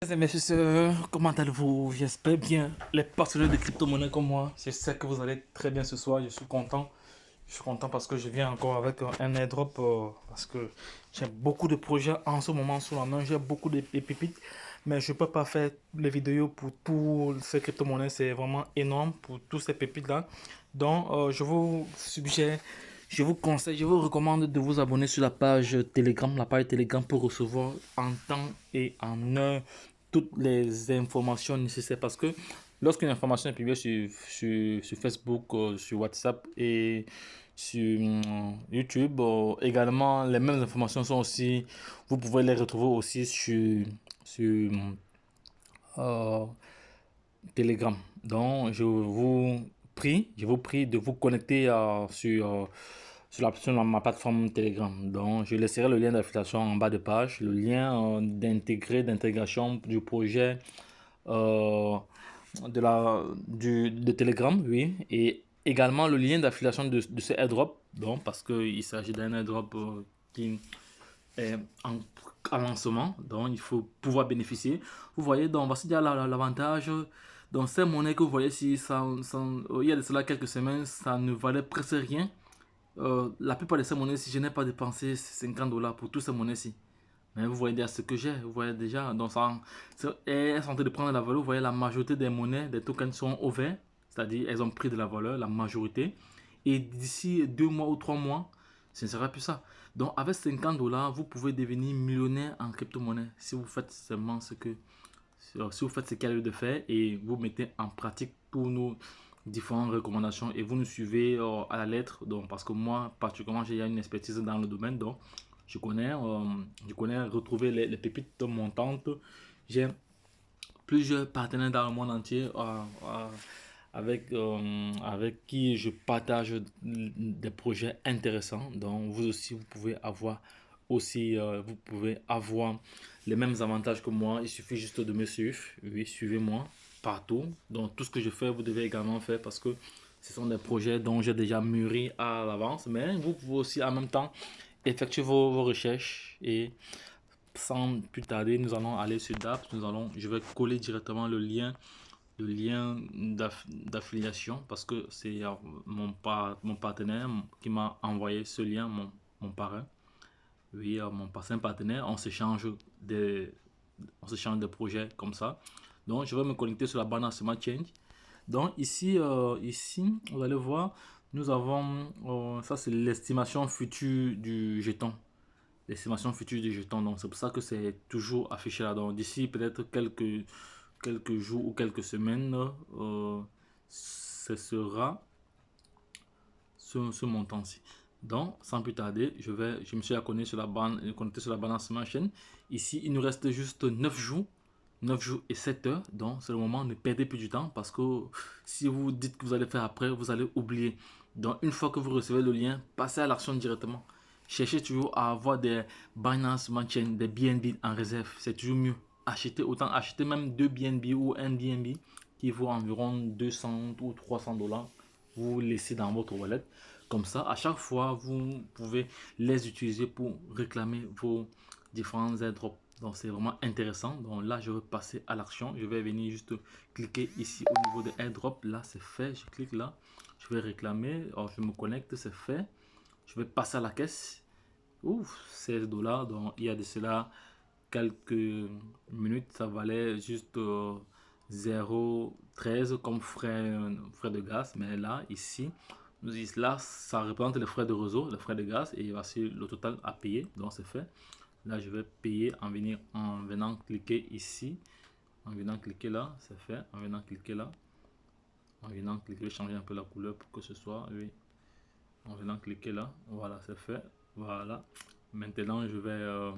Mes sœurs, comment allez-vous? J'espère bien. Les passionnés de crypto-monnaie comme moi, je sais que vous allez très bien ce soir. Je suis content. Je suis content parce que je viens encore avec un airdrop. Parce que j'ai beaucoup de projets en ce moment sous la main. J'ai beaucoup de pépites. Mais je ne peux pas faire les vidéos pour tous ces crypto-monnaies. C'est vraiment énorme pour tous ces pépites-là. Donc, je vous suggère, je vous conseille, je vous recommande de vous abonner sur la page Telegram pour recevoir en temps et en heure toutes les informations nécessaires parce que lorsqu'une information est publiée sur Facebook, sur WhatsApp et sur YouTube, également les mêmes informations sont aussi, vous pouvez les retrouver aussi sur euh, Telegram. Donc, je vous prie de vous connecter sur ma plateforme Telegram. Donc, je laisserai le lien d'affiliation en bas de page, le lien d'intégration du projet euh, de Telegram, oui, et également le lien d'affiliation de ce airdrop, donc, parce qu'il s'agit d'un airdrop qui est en lancement, donc il faut pouvoir bénéficier. Vous voyez, donc voici déjà l'avantage. Dans ces monnaies que vous voyez ici, il y a de cela quelques semaines, ça ne valait presque rien. La plupart de ces monnaies-ci, je n'ai pas dépensé 50 dollars pour toutes ces monnaies-ci. Mais vous voyez déjà ce que j'ai, vous voyez déjà, donc elles sont en train de prendre la valeur. Vous voyez, la majorité des monnaies, des tokens sont au vert, c'est-à-dire elles ont pris de la valeur, la majorité. Et d'ici 2 mois ou 3 mois, ce ne sera plus ça. Donc avec 50 dollars, vous pouvez devenir millionnaire en crypto-monnaie si vous faites seulement si vous faites ce qu'il y a lieu de faire et vous mettez en pratique pour nos différentes recommandations et vous nous suivez à la lettre. Donc parce que moi, particulièrement, j'ai une expertise dans le domaine, donc je connais retrouver les pépites montantes. J'ai plusieurs partenaires dans le monde entier avec qui je partage des projets intéressants. Donc vous aussi, vous pouvez avoir les mêmes avantages que moi. Il suffit juste de me suivre. Oui, suivez-moi partout. Donc tout ce que je fais, vous devez également faire parce que ce sont des projets dont j'ai déjà mûri à l'avance. Mais vous pouvez aussi en même temps effectuer vos recherches et sans plus tarder, nous allons aller sur Daps. Je vais coller directement le lien d'affiliation parce que c'est mon partenaire qui m'a envoyé ce lien, mon parrain. Oui, mon partenaire. On s'échange des projets comme ça. Donc, je vais me connecter sur la Binance Smart Chain. Donc, ici, vous allez voir, nous avons, ça c'est l'estimation future du jeton. L'estimation future du jeton. Donc, c'est pour ça que c'est toujours affiché là. Donc, d'ici peut-être quelques jours ou quelques semaines, ce sera ce montant-ci. Donc, sans plus tarder, je me suis connecté sur la Binance Smart Chain. Ici, il nous reste juste 9 jours. 9 jours et 7 heures. Donc, c'est le moment, ne perdez plus du temps parce que si vous dites que vous allez faire après, vous allez oublier. Donc, une fois que vous recevez le lien, passez à l'action directement. Cherchez toujours à avoir des Binance Smart Chain, des BNB en réserve. C'est toujours mieux. Autant acheter même 2 BNB ou un BNB qui vaut environ 200 ou 300 dollars. Vous laissez dans votre wallet. Comme ça, à chaque fois, vous pouvez les utiliser pour réclamer vos différents airdrops. Donc, c'est vraiment intéressant. Donc là, je vais passer à l'action. Je vais venir juste cliquer ici au niveau de airdrop. Là, c'est fait. Je clique là. Je vais réclamer. Alors, je me connecte. C'est fait. Je vais passer à la caisse. Ouf, 16 dollars. Donc, il y a de cela quelques minutes. Ça valait juste 0,13 comme frais de gaz. Mais là, ici, là, ça représente les frais de réseau, les frais de gaz. Et voici le total à payer. Donc, c'est fait. Là, je vais payer en venant cliquer ici. En venant cliquer là, c'est fait. En venant cliquer là. En venant cliquer, changer un peu la couleur pour que ce soit, oui. En venant cliquer là, voilà, c'est fait. Voilà. Maintenant, je vais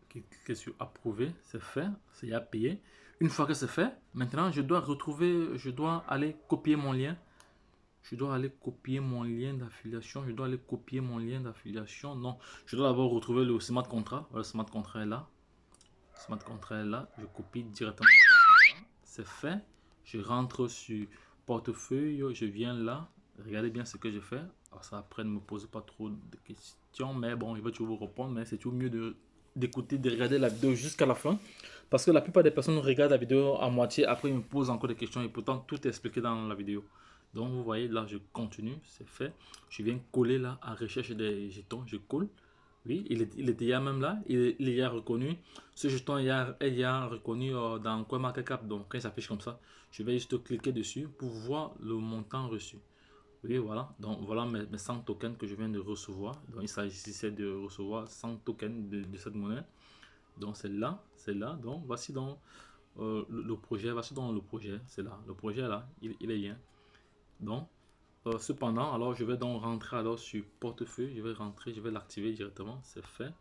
cliquer sur approuver. C'est fait. C'est à payer. Une fois que c'est fait, maintenant, je dois aller copier mon lien. Je dois aller copier mon lien d'affiliation. Je dois aller copier mon lien d'affiliation. Non, je dois d'abord retrouver le smart contract. Le smart contract est là. Smart contract est là. Je copie directement. C'est fait. Je rentre sur portefeuille. Je viens là. Regardez bien ce que je fais. Alors ça, après, ne me posez pas trop de questions. Mais bon, je vais toujours vous répondre. Mais c'est toujours mieux d'écouter, de regarder la vidéo jusqu'à la fin. Parce que la plupart des personnes regardent la vidéo à moitié, après ils me posent encore des questions et pourtant tout est expliqué dans la vidéo. Donc vous voyez là, je continue, c'est fait. Je viens coller là à recherche des jetons, je colle. Oui, il est déjà même là, il est reconnu. Ce jeton il y a reconnu dans CoinMarketCap, donc quand il s'affiche comme ça, je vais juste cliquer dessus pour voir le montant reçu. Oui, voilà, donc voilà mes 100 tokens que je viens de recevoir. Donc il s'agissait de recevoir 100 tokens de cette monnaie. Donc c'est là. Donc voici donc le projet, voici donc le projet, c'est là. Le projet est là, il est bien. Donc cependant, alors je vais donc rentrer alors sur portefeuille, je vais rentrer, je vais l'activer directement, c'est fait.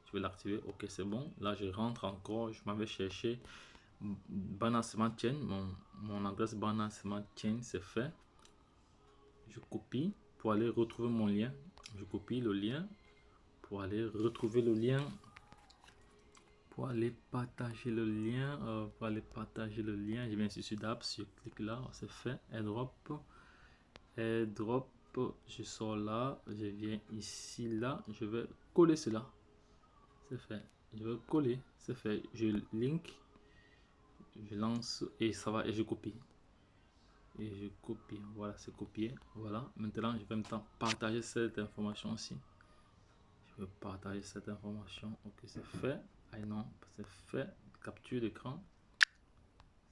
Je vais l'activer, ok c'est bon. Là je rentre encore, je m'avais cherché Binance Smart Chain, mon adresse Binance Smart Chain, c'est fait. Je copie pour aller retrouver mon lien. Je copie le lien pour aller retrouver le lien. Pour aller partager le lien. Je viens ici sur d'apps, je clique là, c'est fait. AirDrop. AirDrop. Je sors là, je viens ici là, je vais coller cela. C'est fait. Je vais coller, c'est fait. Je link, je lance et ça va et je copie. Et je copie, voilà, c'est copié. Voilà, maintenant je vais maintenant partager cette information aussi. Je vais partager cette information. Ok, c'est fait. Ah non, c'est fait. Capture d'écran,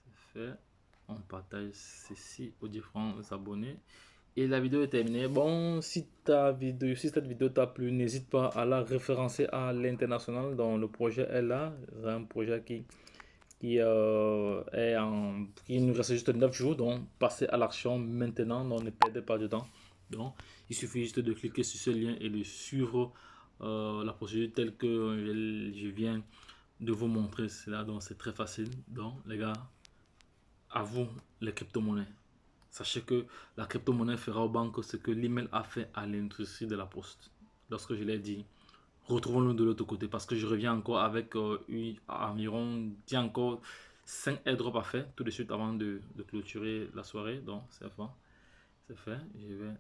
c'est fait. On partage ceci aux différents abonnés. Et la vidéo est terminée. Bon, si cette vidéo t'a plu, n'hésite pas à la référencer à l'international. Donc le projet est là. C'est un projet qui nous reste juste 9 jours. Donc passez à l'action maintenant. Donc ne perdez pas de temps. Donc il suffit juste de cliquer sur ce lien et de suivre la procédure telle que je viens de vous montrer cela. Donc c'est très facile. Donc les gars, à vous les crypto-monnaies. Sachez que la crypto-monnaie fera aux banques ce que l'email a fait à l'industrie de la poste. Lorsque je l'ai dit, retrouvons-nous de l'autre côté parce que je reviens encore avec environ, encore 5 airdrops à faire tout de suite avant de clôturer la soirée. Donc c'est fait. Je vais